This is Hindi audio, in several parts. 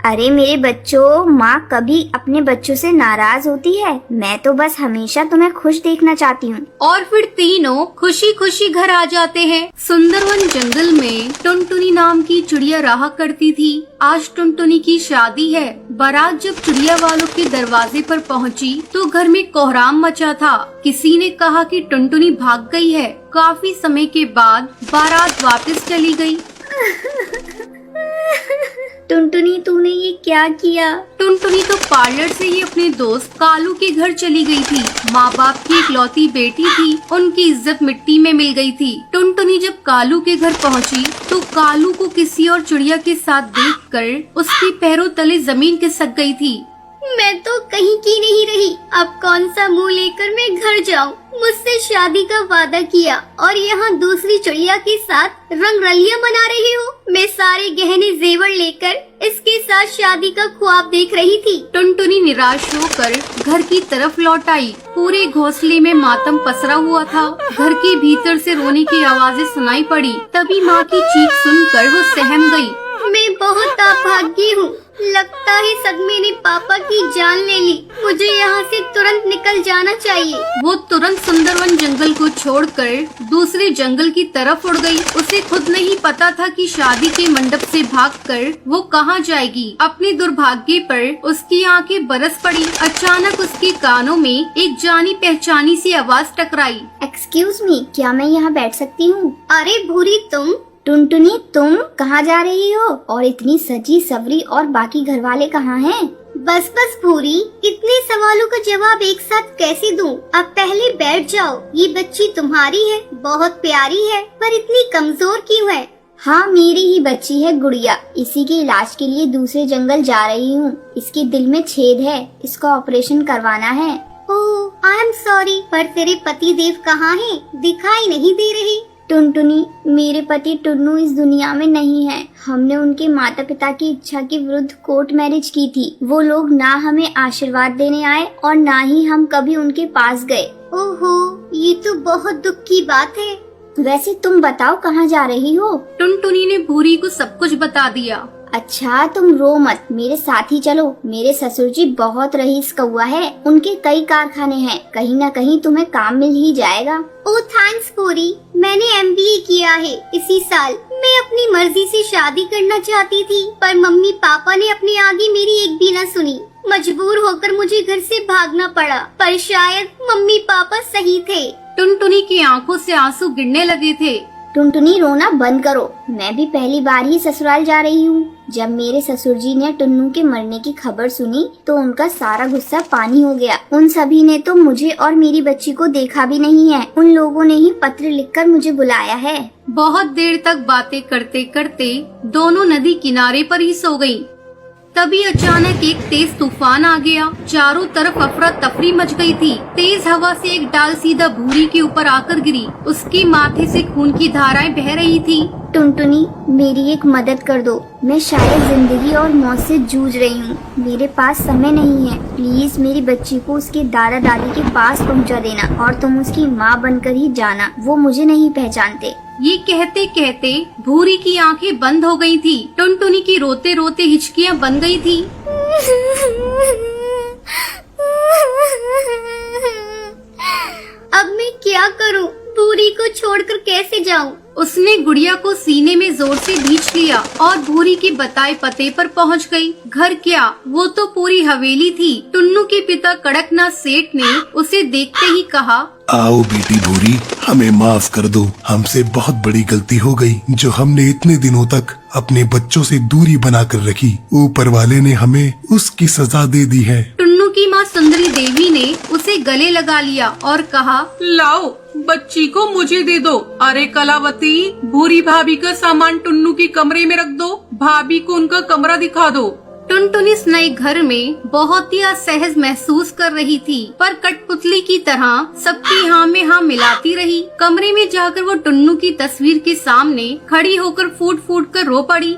अरे मेरे बच्चों, माँ कभी अपने बच्चों से नाराज होती है? मैं तो बस हमेशा तुम्हें खुश देखना चाहती हूँ। और फिर तीनों खुशी खुशी घर आ जाते हैं। सुंदरवन जंगल में टुनटुनी नाम की चिड़िया रहा करती थी। आज टुनटुनी की शादी है। बारात जब चिड़िया वालों के दरवाजे पर पहुंची तो घर में कोहराम मचा था। किसी ने कहा कि टुनटुनी भाग गई है। काफी समय के बाद बारात वापस चली गई। टुनटुनी, तूने ये क्या किया? टुनटुनी तो पार्लर से ही अपने दोस्त कालू के घर चली गई थी। माँ बाप की इकलौती बेटी थी, उनकी इज्जत मिट्टी में मिल गई थी। टुनटुनी जब कालू के घर पहुँची तो कालू को किसी और चिड़िया के साथ देखकर उसके पैरों तले जमीन खिसक गई थी। मैं तो कहीं की नहीं रही। अब कौन सा मुंह लेकर मैं घर जाऊं? मुझसे शादी का वादा किया और यहाँ दूसरी चिड़िया के साथ रंगरलियां मना रही हो। मैं सारे गहने जेवर लेकर इसके साथ शादी का ख्वाब देख रही थी। टुनटुनी निराश होकर घर की तरफ लौट आई। पूरे घोंसले में मातम पसरा हुआ था। घर के भीतर से रोने की आवाजें सुनाई पड़ी। तभी माँ की चीख सुनकर वो सहम गई। मैं बहुत अभागी हूँ। लगता है सदमे ने पापा की जान ले ली। मुझे यहाँ से तुरंत निकल जाना चाहिए। वो तुरंत सुंदरवन जंगल को छोड़कर दूसरे जंगल की तरफ उड़ गई। उसे खुद नहीं पता था कि शादी के मंडप से भागकर वो कहाँ जाएगी। अपने दुर्भाग्य पर उसकी आंखें बरस पड़ी। अचानक उसके कानों में एक जानी पहचानी सी आवाज टकराई। एक्सक्यूज मी, क्या मैं यहाँ बैठ सकती हूँ? अरे भूरी, तुम? टुनटुनी, तुम कहाँ जा रही हो? और इतनी सजी सवरी, और बाकी घर वाले कहाँ हैं? बस बस भूरी, इतने सवालों का जवाब एक साथ कैसे दूं? अब पहले बैठ जाओ। ये बच्ची तुम्हारी है, बहुत प्यारी है, पर इतनी कमजोर क्यों है? हाँ, मेरी ही बच्ची है गुड़िया। इसी के इलाज के लिए दूसरे जंगल जा रही हूँ। इसके दिल में छेद है, इसका ऑपरेशन करवाना है। ओह, आई एम सॉरी, पर तेरे पति देव कहाँ हैं? दिखाई नहीं दे रहे। टुनटुनी, मेरे पति टुन्नू इस दुनिया में नहीं है। हमने उनके माता पिता की इच्छा के विरुद्ध कोर्ट मैरिज की थी। वो लोग ना हमें आशीर्वाद देने आए और ना ही हम कभी उनके पास गए। ओहो, ये तो बहुत दुख की बात है। वैसे तुम बताओ, कहाँ जा रही हो? टुनटुनी ने भूरी को सब कुछ बता दिया। अच्छा, तुम रो मत, मेरे साथ ही चलो। मेरे ससुर जी बहुत रईस कौआ है, उनके कई कारखाने हैं। कहीं न कहीं तुम्हें काम मिल ही जाएगा। ओह थैंक्स पूरी, मैंने MBA किया है इसी साल। मैं अपनी मर्जी से शादी करना चाहती थी, पर मम्मी पापा ने अपने आगे मेरी एक भी न सुनी। मजबूर होकर मुझे घर से भागना पड़ा, पर शायद मम्मी पापा सही थे। टुनटुनी की आंखों से आंसू गिरने लगे थे। टुनटुनी, रोना बंद करो। मैं भी पहली बार ही ससुराल जा रही हूँ। जब मेरे ससुर जी ने टुन्नू के मरने की खबर सुनी तो उनका सारा गुस्सा पानी हो गया। उन सभी ने तो मुझे और मेरी बच्ची को देखा भी नहीं है। उन लोगों ने ही पत्र लिखकर मुझे बुलाया है। बहुत देर तक बातें करते करते दोनों नदी किनारे पर ही सो गईं। तभी अचानक एक तेज तूफान आ गया। चारों तरफ अफरा तफरी मच गई थी। तेज हवा से एक डाल सीधा भूरी के ऊपर आकर गिरी। उसके माथे से खून की धाराएं बह रही थी। टुनटुनी, मेरी एक मदद कर दो। मैं शायद जिंदगी और मौत से जूझ रही हूँ। मेरे पास समय नहीं है। प्लीज मेरी बच्ची को उसके दादा दादी के पास पहुँचा देना, और तुम उसकी माँ बनकर ही जाना। वो मुझे नहीं पहचानते। ये कहते कहते भूरी की आंखें बंद हो गई थी। टुनटुनी की रोते रोते हिचकियां बन गई थी। अब मैं क्या करूं? भूरी को छोड़कर कैसे जाऊं? उसने गुड़िया को सीने में जोर से खींच लिया और भूरी के बताए पते पर पहुंच गई। घर क्या, वो तो पूरी हवेली थी। टुन्नू के पिता कड़कनाथ सेठ ने उसे देखते ही कहा, आओ बेटी भूरी, हमें माफ कर दो। हमसे बहुत बड़ी गलती हो गई जो हमने इतने दिनों तक अपने बच्चों से दूरी बनाकर रखी। ऊपर वाले ने हमें उसकी सजा दे दी है। टुन्नू की माँ सुंदरी देवी ने उसे गले लगा लिया और कहा, लाओ बच्ची को मुझे दे दो। अरे कलावती, भूरी भाभी का सामान टुन्नू के कमरे में रख दो। भाभी को उनका कमरा दिखा दो। टुनटुन इस नए घर में बहुत ही असहज महसूस कर रही थी, पर कठपुतली की तरह सबकी हाँ में हाँ मिलाती रही। कमरे में जाकर वो टुन्नू की तस्वीर के सामने खड़ी होकर फूट फूट कर रो पड़ी।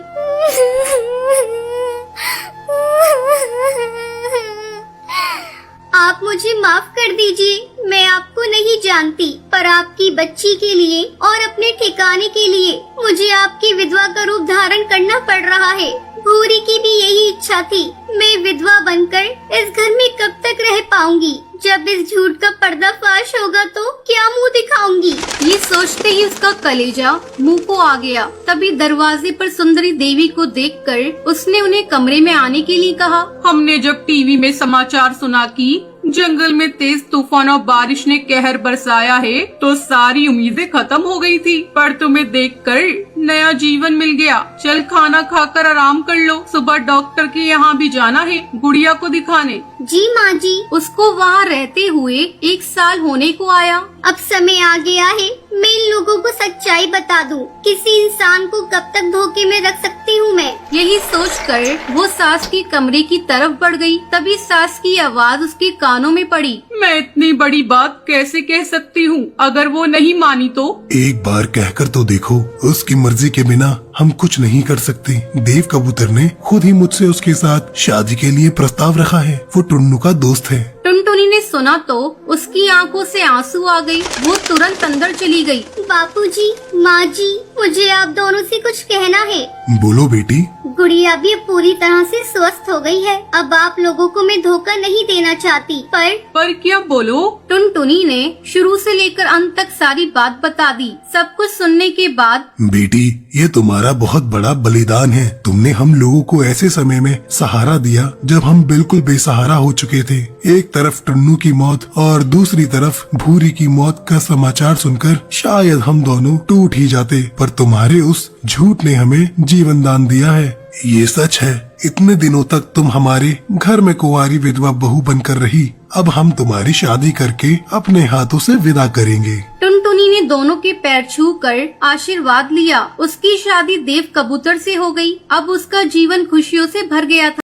आप मुझे माफ कर दीजिए। मैं आपको नहीं जानती, पर आपकी बच्ची के लिए और अपने ठिकाने के लिए मुझे आपकी विधवा का रूप धारण करना पड़ रहा है। भूरी की भी यही इच्छा थी। मैं विधवा बनकर इस घर में कब तक रह पाऊंगी? जब इस झूठ का पर्दाफाश होगा तो क्या मुंह दिखाऊंगी? ये सोचते ही उसका कलेजा मुंह को आ गया। तभी दरवाजे पर सुंदरी देवी को देखकर उसने उन्हें कमरे में आने के लिए कहा। हमने जब टीवी में समाचार सुना कि जंगल में तेज तूफान और बारिश ने कहर बरसाया है तो सारी उम्मीदें खत्म हो गई थी, पर तुम्हें देखकर नया जीवन मिल गया। चल खाना खाकर आराम कर लो, सुबह डॉक्टर के यहाँ भी जाना है गुड़िया को दिखाने। जी माँ जी। उसको वहाँ रहते हुए 1 साल होने को आया। अब समय आ गया है मैं इन लोगों को सच्चाई बता दूं। किसी इंसान को कब तक धोखे में रख सकती हूँ मैं? यही सोचकर वो सास के कमरे की तरफ बढ़ गई। तभी सास की आवाज उसके कानों में पड़ी। मैं इतनी बड़ी बात कैसे कह सकती हूँ? अगर वो नहीं मानी तो? एक बार कहकर तो देखो, उसकी मर्जी के बिना हम कुछ नहीं कर सकते। देव कबूतर ने खुद ही मुझसे उसके साथ शादी के लिए प्रस्ताव रखा है। वो टुन्नू का दोस्त है। टुनटुनी ने सुना तो उसकी आंखों से आंसू आ गई। वो तुरंत अंदर चली गई। बापूजी, माँ जी, मुझे आप दोनों से कुछ कहना है। बोलो बेटी। गुड़िया भी अब पूरी तरह से स्वस्थ हो गई है। अब आप लोगों को मैं धोखा नहीं देना चाहती, पर क्या? बोलो। टुनटुनी ने शुरू से लेकर अंत तक सारी बात बता दी। सब कुछ सुनने के बाद बेटी, ये तुम्हारा बहुत बड़ा बलिदान है। तुमने हम लोगों को ऐसे समय में सहारा दिया जब हम बिल्कुल बेसहारा हो चुके थे। एक तरफ टुन्नू की मौत और दूसरी तरफ भूरी की मौत का समाचार सुनकर शायद हम दोनों टूट ही जाते, पर तुम्हारे उस झूठ ने हमें जीवन दान दिया है। ये सच है। इतने दिनों तक तुम हमारे घर में कुंवारी विधवा बहू बनकर रही। अब हम तुम्हारी शादी करके अपने हाथों से विदा करेंगे। टुनटुनी ने दोनों के पैर छूकर आशीर्वाद लिया। उसकी शादी देव कबूतर से हो गई। अब उसका जीवन खुशियों से भर गया था।